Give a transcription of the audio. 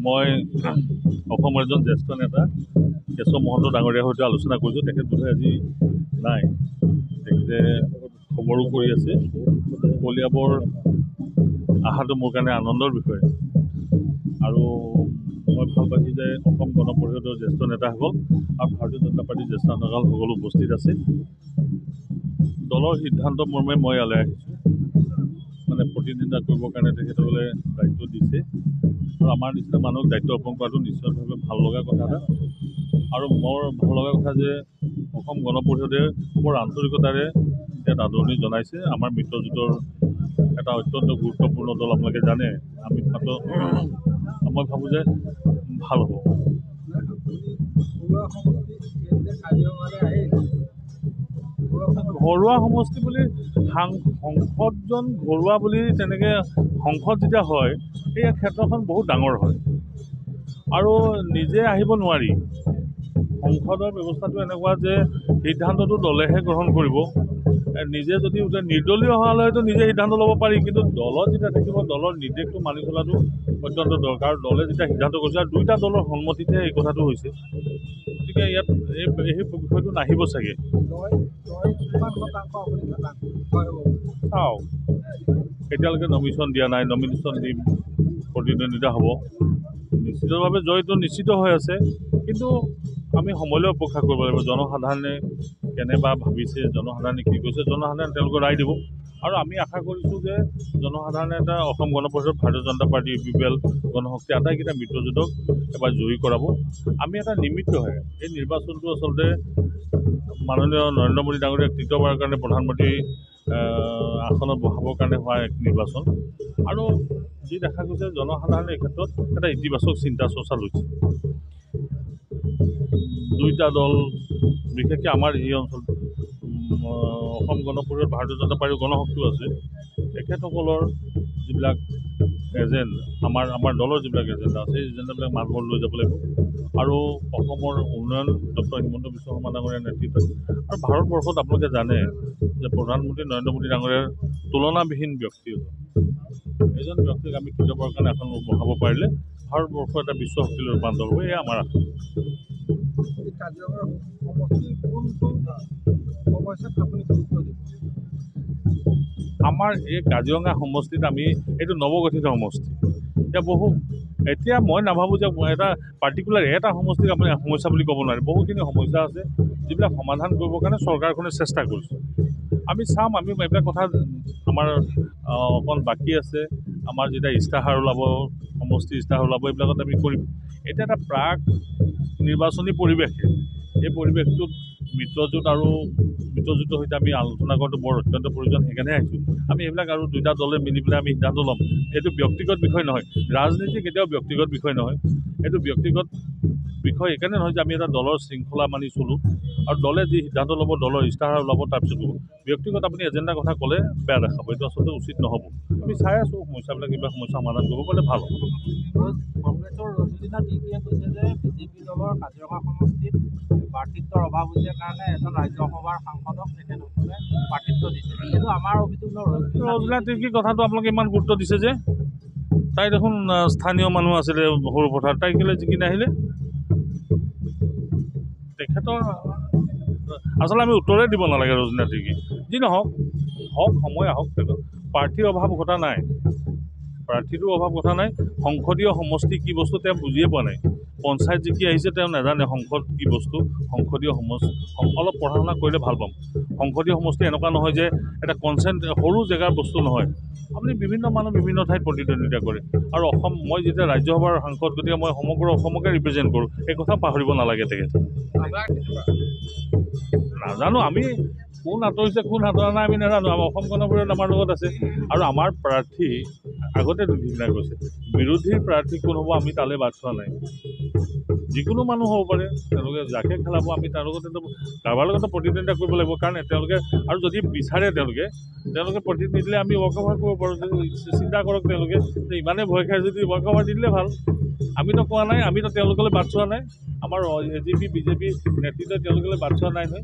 মই অসমৰ এজন জ্যেষ্ঠ নেতা কেশৱ মহন্ত ডাঙৰীয়াৰ সৈতে আলোচনা কৰিছোঁ। তেখেত বোধহয় আজি নাই, তেখেতে খবৰো কৰি আছে। কলিয়াবৰ অহাটো মোৰ কাৰণে আনন্দৰ বিষয় আৰু মই ভাল পাইছোঁ যে অসম গণ পৰিষদৰ জ্যেষ্ঠ নেতাসকল আৰু ভাৰতীয় জনতা পাৰ্টীৰ জ্যেষ্ঠ নেতাসকল সকলো উপস্থিত আছে। দলৰ সিদ্ধান্ত মৰ্মে মই ইয়ালৈ আহিছোঁ, মানে প্ৰতিনিধিত্ব কৰিবৰ কাৰণে তেখেতসকলে দায়িত্ব দিছে আৰু আমাৰ নিচিনা মানুহক দায়িত্ব অৰ্পণ কৰাটো নিশ্চিতভাৱে ভাল লগা কথা এটা। আৰু মোৰ ভাল লগা কথা যে অসম গণ পৰিষদে বৰ আন্তৰিকতাৰে ইয়াত আদৰণি জনাইছে। আমাৰ মিত্ৰজোঁটৰ এটা অত্যন্ত গুৰুত্বপূৰ্ণ দল, আপোনালোকে জানে। আমি মাত্ৰ মই ভাবোঁ যে ভাল হ'ব। ঘৰুৱা সমষ্টি বুলি সংসদজন ঘৰুৱা বুলি তেনেকৈ সংসদ যেতিয়া হয়, এই ক্ষেত্ৰখন বহুত ডাঙৰ হয় আৰু নিজে আহিব নোৱাৰি। সংসদৰ ব্যৱস্থাটো এনেকুৱা যে সিদ্ধান্তটো দলেহে গ্ৰহণ কৰিব। নিজে যদি নিৰ্দলীয় হোৱালৈতো নিজে সিদ্ধান্ত ল'ব পাৰি, কিন্তু দলত যেতিয়া থাকিব দলৰ নিৰ্দেশটো মানি চলাটো অত্যন্ত দৰকাৰ। দলে যেতিয়া সিদ্ধান্ত কৰিছে আৰু দুয়োটা দলৰ সন্মতিতহে এই কথাটো হৈছে, গতিকে ইয়াত এই বিষয়টো নাহিব চাগে। চাওক, এতিয়ালৈকে নমিনেশ্যন দিয়া নাই, নমিনেশ্যন দিম, প্ৰতিদ্বন্দ্বিতা হ'ব। নিশ্চিতভাৱে জয়টো নিশ্চিত হৈ আছে, কিন্তু আমি সময়লৈ অপেক্ষা কৰিব লাগিব। জনসাধাৰণে কেনেবা ভাবিছে, জনসাধাৰণে কি কৈছে, জনসাধাৰণে তেওঁলোকে ৰায় দিব। আৰু আমি আশা কৰিছোঁ যে জনসাধাৰণে এটা অসম গণ পৰিষদ, ভাৰতীয় জনতা পাৰ্টী, UPPL, গণশক্তি আটাইকেইটা মিত্ৰজোঁটক এবাৰ জয়ী কৰাব। আমি এটা নিমিত্তহে। এই নিৰ্বাচনটো আচলতে মাননীয় নৰেন্দ্ৰ মোদী ডাঙৰীয়াক তৃতীয়বাৰৰ কাৰণে প্ৰধানমন্ত্ৰী আসনত বহাবৰ কাৰণে হোৱা এক নিৰ্বাচন। আৰু যি দেখা গৈছে জনসাধাৰণে এই ক্ষেত্ৰত এটা ইতিবাচক চিন্তা চৰ্চা লৈছে। দুইটা দল, বিশেষকৈ আমাৰ এই অঞ্চল অসম গণ পৰিষদ, ভাৰতীয় জনতা পাৰ্টীৰ গণশক্তিও আছে। তেখেতসকলৰ যিবিলাক এজেণ্ট, আমাৰ দলৰ যিবিলাক এজেণ্ডা আছে, সেই এজেণ্ডাবিলাক মানুহৰ লৈ যাব লাগিব। আৰু অসমৰ উন্নয়ন ডক্টৰ হিমন্ত বিশ্ব শৰ্মা ডাঙৰীয়াৰ নেতৃত্বত আৰু ভাৰতবৰ্ষত আপোনালোকে জানে যে প্ৰধানমন্ত্ৰী নৰেন্দ্ৰ মোদী ডাঙৰীয়াৰ তুলনাবিহীন ব্যক্তি এজন ব্যক্তিক আমি তৃতীয়বাৰৰ কাৰণে আসন বহাব পাৰিলে ভাৰতবৰ্ষ এটা বিশ্ব শক্তিলৈ ৰূপান্তৰ হ'ব। এয়া আমাৰ আশা। আমাৰ এই কাজিৰঙা সমষ্টিত আমি এইটো নৱগঠিত সমষ্টি। এতিয়া মই নাভাবোঁ যে এটা পাৰ্টিকুলাৰ এটা সমষ্টিক আপুনি সমস্যা বুলি ক'ব নোৱাৰে। বহুখিনি সমস্যা আছে যিবিলাক সমাধান কৰিবৰ কাৰণে চৰকাৰখনে চেষ্টা কৰিছে। আমি চাম, আমি এইবিলাক কথা আমাৰ অকণ বাকী আছে। আমাৰ যেতিয়া ইস্তাহাৰ ওলাব, সমষ্টি ইস্তাহাৰ ওলাব, এইবিলাকত আমি কৰিম। এতিয়া এটা প্ৰাক নিৰ্বাচনী পৰিৱেশে, এই পৰিৱেশটোত মিত্ৰজোঁটৰ সৈতে আমি আলোচনা কৰাটো বৰ অত্যন্ত প্ৰয়োজন। সেইকাৰণেহে আহিছোঁ। আমি এইবিলাক আৰু দুইটা দলে মিলি পেলাই আমি সিদ্ধান্ত ল'ম। এইটো ব্যক্তিগত বিষয় নহয়, ৰাজনীতি কেতিয়াও ব্যক্তিগত বিষয় নহয়। এইটো ব্যক্তিগত বিষয় এইকাৰণে নহয় যে আমি এটা দলৰ শৃংখলা মানি চলোঁ আৰু দলে যি সিদ্ধান্ত ল'ব, দলৰ ইস্তাহাৰ ওলাব, তাৰপিছত ক'ব। ব্যক্তিগত আপুনি এজেণ্ডাৰ কথা ক'লে বেয়া দেখাব, এইটো আচলতে উচিত নহ'ব। আমি চাই আছোঁ সমস্যাবিলাক, কিবা সমস্যা সমাধান কৰিব পাৰিলে ভাল হ'ব। কংগ্ৰেছৰ ৰজনীনা তিৰ্কীয়ে কৈছে যে বিজেপি দলৰ কাজিৰঙা সমষ্টিত প্ৰাৰ্থিত্বৰ অভাৱ হৈছে কাৰণে এজন ৰাজ্যসভাৰ সাংসদক তেখেতসকলে প্ৰাৰ্থিত্ব দিছে। কিন্তু আমাৰ অভিযোগ ৰজনীনা তিৰ্কীৰ কথাটো আপোনালোকে ইমান গুৰুত্ব দিছে যে, তাই দেখোন স্থানীয় মানুহ আছিলে সৰু পথাৰত, তাই কেলৈ জিকি নাহিলে? তেখেতৰ আচলতে আমি উত্তৰে দিব নালাগে ৰজনীনা তিৰ্কীক। যি নহওক, সময় আহক। তেখেতৰ প্ৰাৰ্থীৰ অভাৱ ঘটা নাই, প্ৰাৰ্থীটোৰ অভাৱ ঘটা নাই। সংসদীয় সমষ্টি কি বস্তু তেওঁ বুজিয়ে পোৱা নাই। পঞ্চায়ত জিকি আহিছে, তেওঁ নাজানে সংসদ কি বস্তু। সংসদীয় সমষ্টি অলপ পঢ়া শুনা কৰিলে ভাল পাম। সংসদীয় সমষ্টি এনেকুৱা নহয় যে এটা সৰু জেগাৰ বস্তু নহয়। আপুনি বিভিন্ন মানুহ বিভিন্ন ঠাইত প্ৰতিদ্বন্দ্বিতা কৰে। আৰু মই যেতিয়া ৰাজ্যসভাৰ সাংসদ, গতিকে মই সমগ্ৰ অসমকে ৰিপ্ৰেজেণ্ট কৰোঁ। এই কথা পাহৰিব নালাগে তেখেত। নাজানো আমি কোন আঁতৰিছে, কোন আঁতৰা নাই আমি নাজানো। আমাৰ অসম গণ পৰিষদ আমাৰ লগত আছে আৰু আমাৰ প্ৰাৰ্থী আগতে ঘোষণা কৰিছে। বিৰোধীৰ প্ৰাৰ্থী কোন হ'ব আমি তালৈ বাদ চোৱা নাই। যিকোনো মানুহ হ'ব পাৰে, তেওঁলোকে যাকে খেলাব আমি তাৰ লগতে কাৰোবাৰ লগতে প্ৰতিদ্বন্দ্বিতা কৰিব লাগিব। কাৰণ তেওঁলোকে আৰু যদি বিচাৰে তেওঁলোকে প্ৰতিনিধি দিলে আমি ৱাকঅভাৰ কৰিব পাৰোঁ। চিন্তা কৰক, তেওঁলোকে ইমানেই ভয় খাই যদি ৱাকঅভাৰ দি দিলে ভাল। আমিতো কোৱা নাই, আমিতো তেওঁলোকলৈ বাদ চোৱা নাই। আমাৰ AGP BJP নেতৃত্বই তেওঁলোকলৈ বাদ চোৱা নাই নহয়।